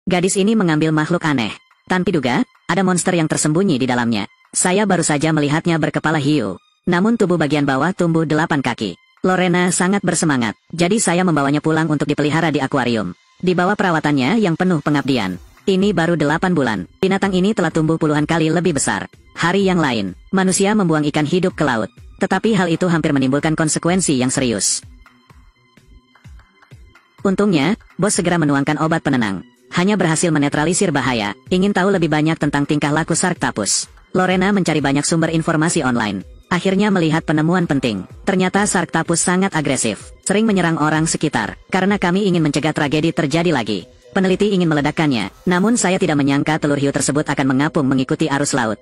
Gadis ini mengambil makhluk aneh. Tanpa diduga, ada monster yang tersembunyi di dalamnya. Saya baru saja melihatnya berkepala hiu. Namun tubuh bagian bawah tumbuh 8 kaki. Lorena sangat bersemangat, jadi saya membawanya pulang untuk dipelihara di akuarium. Di bawah perawatannya yang penuh pengabdian. Ini baru 8 bulan. Binatang ini telah tumbuh puluhan kali lebih besar. Hari yang lain, manusia membuang ikan hidup ke laut. Tetapi hal itu hampir menimbulkan konsekuensi yang serius. Untungnya, bos segera menuangkan obat penenang. Hanya berhasil menetralisir bahaya. Ingin tahu lebih banyak tentang tingkah laku Sharktopus? Lorena mencari banyak sumber informasi online. Akhirnya melihat penemuan penting. Ternyata Sharktopus sangat agresif. Sering menyerang orang sekitar. Karena kami ingin mencegah tragedi terjadi lagi. Peneliti ingin meledakkannya, namun saya tidak menyangka telur hiu tersebut akan mengapung mengikuti arus laut.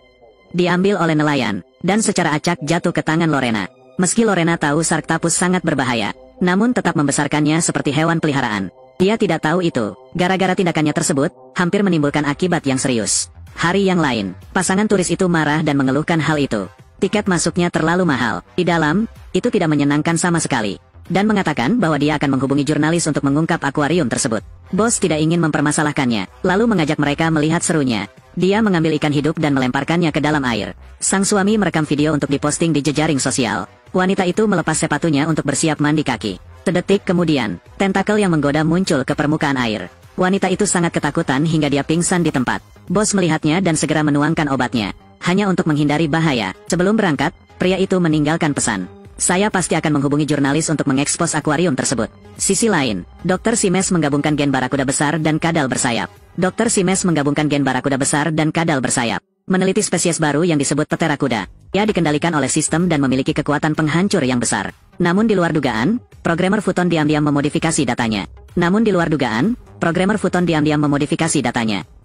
Diambil oleh nelayan, dan secara acak jatuh ke tangan Lorena. Meski Lorena tahu Sharktopus sangat berbahaya, namun tetap membesarkannya seperti hewan peliharaan. Dia tidak tahu itu, gara-gara tindakannya tersebut, hampir menimbulkan akibat yang serius. Hari yang lain, pasangan turis itu marah dan mengeluhkan hal itu. Tiket masuknya terlalu mahal. Di dalam, itu tidak menyenangkan sama sekali. Dan mengatakan bahwa dia akan menghubungi jurnalis untuk mengungkap akuarium tersebut. Bos tidak ingin mempermasalahkannya, lalu mengajak mereka melihat serunya. Dia mengambil ikan hidup dan melemparkannya ke dalam air. Sang suami merekam video untuk diposting di jejaring sosial. Wanita itu melepas sepatunya untuk bersiap mandi kaki. Sedetik kemudian, tentakel yang menggoda muncul ke permukaan air. Wanita itu sangat ketakutan hingga dia pingsan di tempat. Bos melihatnya dan segera menuangkan obatnya. Hanya untuk menghindari bahaya. Sebelum berangkat, pria itu meninggalkan pesan. Saya pasti akan menghubungi jurnalis untuk mengekspos akuarium tersebut. Sisi lain, Dr. Simes menggabungkan gen barakuda besar dan kadal bersayap. Dr. Simes menggabungkan gen barakuda besar dan kadal bersayap. Meneliti spesies baru yang disebut Pterakuda. Ia dikendalikan oleh sistem dan memiliki kekuatan penghancur yang besar. Namun di luar dugaan, programmer Futon diam-diam memodifikasi datanya.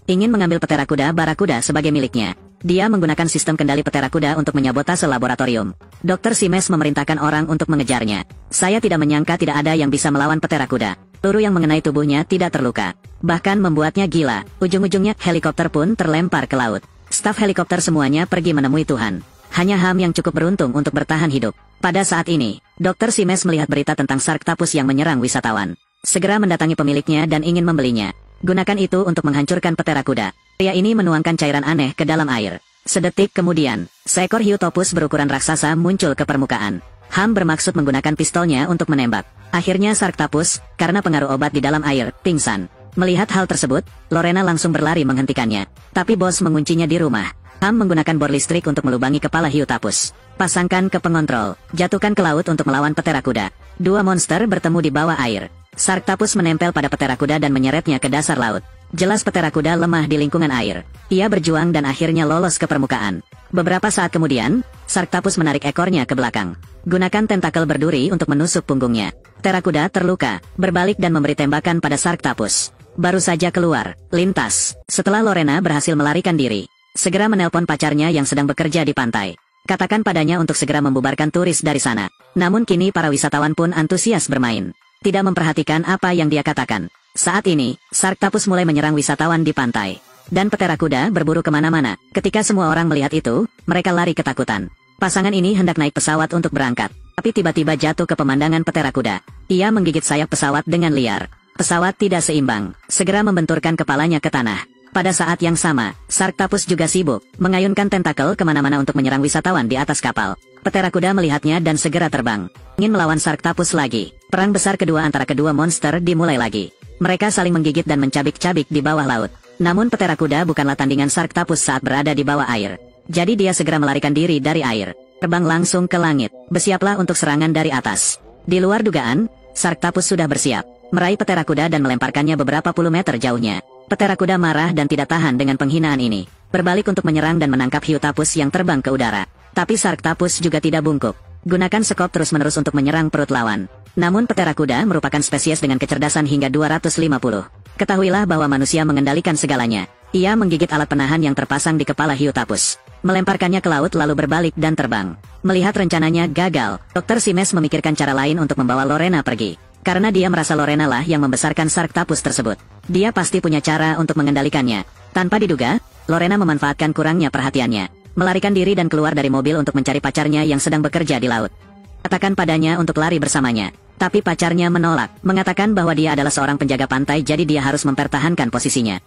Ingin mengambil Pterakuda barakuda sebagai miliknya. Dia menggunakan sistem kendali Pterakuda untuk menyabotase laboratorium. Dr. Simes memerintahkan orang untuk mengejarnya. Saya tidak menyangka tidak ada yang bisa melawan Pterakuda. Peluru yang mengenai tubuhnya tidak terluka. Bahkan membuatnya gila. Ujung-ujungnya helikopter pun terlempar ke laut. Staf helikopter semuanya pergi menemui Tuhan. Hanya Ham yang cukup beruntung untuk bertahan hidup. Pada saat ini, Dr. Simes melihat berita tentang Sharktopus yang menyerang wisatawan. Segera mendatangi pemiliknya dan ingin membelinya. Gunakan itu untuk menghancurkan Pterakuda. Pria ini menuangkan cairan aneh ke dalam air. Sedetik kemudian, seekor hiu topus berukuran raksasa muncul ke permukaan. Ham bermaksud menggunakan pistolnya untuk menembak. Akhirnya Sharktopus, karena pengaruh obat di dalam air, pingsan. Melihat hal tersebut, Lorena langsung berlari menghentikannya. Tapi bos menguncinya di rumah. Ham menggunakan bor listrik untuk melubangi kepala hiu tapus. Pasangkan ke pengontrol, jatuhkan ke laut untuk melawan Pterakuda. Dua monster bertemu di bawah air. Sharktopus menempel pada Pterakuda dan menyeretnya ke dasar laut. Jelas Pterakuda lemah di lingkungan air. Ia berjuang dan akhirnya lolos ke permukaan. Beberapa saat kemudian, Sharktopus menarik ekornya ke belakang. Gunakan tentakel berduri untuk menusuk punggungnya. Pterakuda terluka, berbalik dan memberi tembakan pada Sharktopus. Baru saja keluar, lintas. Setelah Lorena berhasil melarikan diri, segera menelpon pacarnya yang sedang bekerja di pantai. Katakan padanya untuk segera membubarkan turis dari sana. Namun kini para wisatawan pun antusias bermain. Tidak memperhatikan apa yang dia katakan. Saat ini, Sharktopus mulai menyerang wisatawan di pantai. Dan Pterakuda berburu kemana-mana. Ketika semua orang melihat itu, mereka lari ketakutan. Pasangan ini hendak naik pesawat untuk berangkat. Tapi tiba-tiba jatuh ke pemandangan Pterakuda. Ia menggigit sayap pesawat dengan liar. Pesawat tidak seimbang, segera membenturkan kepalanya ke tanah. Pada saat yang sama, Sharktopus juga sibuk, mengayunkan tentakel kemana-mana untuk menyerang wisatawan di atas kapal. Pterakuda melihatnya dan segera terbang. Ingin melawan Sharktopus lagi. Perang besar kedua antara kedua monster dimulai lagi. Mereka saling menggigit dan mencabik-cabik di bawah laut. Namun Pterakuda bukanlah tandingan Sharktopus saat berada di bawah air. Jadi dia segera melarikan diri dari air. Terbang langsung ke langit. Bersiaplah untuk serangan dari atas. Di luar dugaan, Sharktopus sudah bersiap. Meraih Pterakuda dan melemparkannya beberapa puluh meter jauhnya. Pterakuda marah dan tidak tahan dengan penghinaan ini. Berbalik untuk menyerang dan menangkap hiu tapus yang terbang ke udara. Tapi Sharktopus juga tidak bungkuk. Gunakan sekop terus-menerus untuk menyerang perut lawan. Namun Pterakuda merupakan spesies dengan kecerdasan hingga 250. Ketahuilah bahwa manusia mengendalikan segalanya. Ia menggigit alat penahan yang terpasang di kepala hiu tapus. Melemparkannya ke laut lalu berbalik dan terbang. Melihat rencananya gagal, Dr. Simes memikirkan cara lain untuk membawa Lorena pergi. Karena dia merasa Lorena lah yang membesarkan Sharktopus tersebut. Dia pasti punya cara untuk mengendalikannya. Tanpa diduga, Lorena memanfaatkan kurangnya perhatiannya. Melarikan diri dan keluar dari mobil untuk mencari pacarnya yang sedang bekerja di laut. Katakan padanya untuk lari bersamanya. Tapi pacarnya menolak, mengatakan bahwa dia adalah seorang penjaga pantai jadi dia harus mempertahankan posisinya.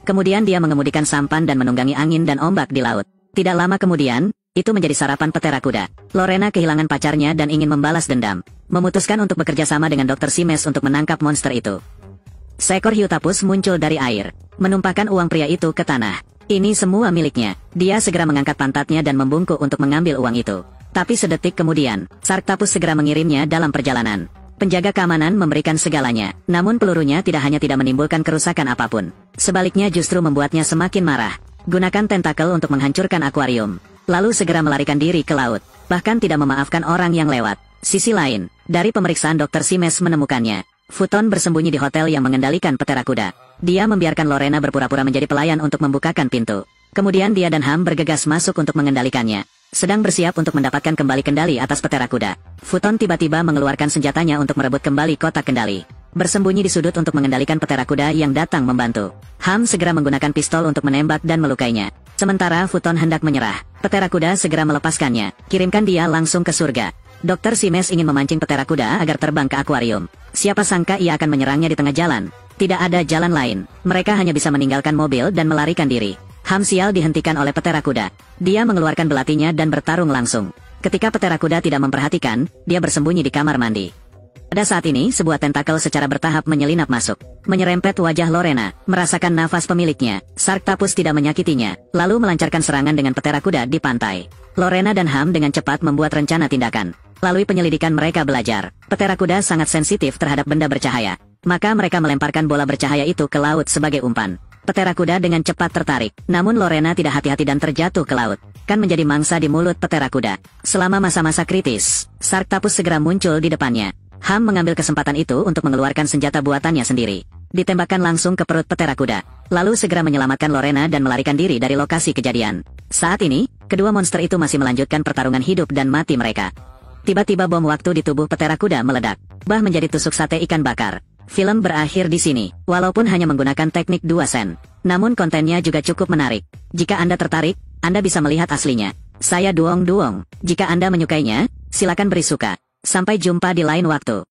Kemudian dia mengemudikan sampan dan menunggangi angin dan ombak di laut. Tidak lama kemudian, itu menjadi sarapan petera kuda. Lorena kehilangan pacarnya dan ingin membalas dendam. Memutuskan untuk bekerja sama dengan Dr. Simes untuk menangkap monster itu. Seekor hiu tapus muncul dari air, menumpahkan uang pria itu ke tanah. Ini semua miliknya. Dia segera mengangkat pantatnya dan membungkuk untuk mengambil uang itu. Tapi sedetik kemudian, Shark Tapus segera mengirimnya dalam perjalanan. Penjaga keamanan memberikan segalanya, namun pelurunya tidak hanya tidak menimbulkan kerusakan apapun. Sebaliknya justru membuatnya semakin marah. Gunakan tentakel untuk menghancurkan akuarium. Lalu segera melarikan diri ke laut. Bahkan tidak memaafkan orang yang lewat. Sisi lain, dari pemeriksaan Dr. Simes menemukannya. Futon bersembunyi di hotel yang mengendalikan petera kuda. Dia membiarkan Lorena berpura-pura menjadi pelayan untuk membukakan pintu. Kemudian dia dan Ham bergegas masuk untuk mengendalikannya. Sedang bersiap untuk mendapatkan kembali kendali atas petera kuda. Futon tiba-tiba mengeluarkan senjatanya untuk merebut kembali kotak kendali. Bersembunyi di sudut untuk mengendalikan petera kuda yang datang membantu. Ham segera menggunakan pistol untuk menembak dan melukainya. Sementara Futon hendak menyerah, petera kuda segera melepaskannya. Kirimkan dia langsung ke surga. Dr. Simes ingin memancing petera kuda agar terbang ke akuarium. Siapa sangka ia akan menyerangnya di tengah jalan. Tidak ada jalan lain. Mereka hanya bisa meninggalkan mobil dan melarikan diri. Ham sial dihentikan oleh petera kuda. Dia mengeluarkan belatinya dan bertarung langsung. Ketika petera kuda tidak memperhatikan, dia bersembunyi di kamar mandi. Pada saat ini, sebuah tentakel secara bertahap menyelinap masuk. Menyerempet wajah Lorena, merasakan nafas pemiliknya. Shark Tapus tidak menyakitinya, lalu melancarkan serangan dengan petera kuda di pantai. Lorena dan Ham dengan cepat membuat rencana tindakan. Melalui penyelidikan mereka belajar, petera kuda sangat sensitif terhadap benda bercahaya. Maka mereka melemparkan bola bercahaya itu ke laut sebagai umpan. Petera kuda dengan cepat tertarik, namun Lorena tidak hati-hati dan terjatuh ke laut. Kan menjadi mangsa di mulut petera kuda. Selama masa-masa kritis, Shark Tapus segera muncul di depannya. Ham mengambil kesempatan itu untuk mengeluarkan senjata buatannya sendiri. Ditembakkan langsung ke perut petera kuda. Lalu segera menyelamatkan Lorena dan melarikan diri dari lokasi kejadian. Saat ini, kedua monster itu masih melanjutkan pertarungan hidup dan mati mereka. Tiba-tiba bom waktu di tubuh petera kuda meledak. Bah menjadi tusuk sate ikan bakar. Film berakhir di sini, walaupun hanya menggunakan teknik 2 sen. Namun kontennya juga cukup menarik. Jika Anda tertarik, Anda bisa melihat aslinya. Saya Duong Duong. Jika Anda menyukainya, silakan beri suka. Sampai jumpa di lain waktu.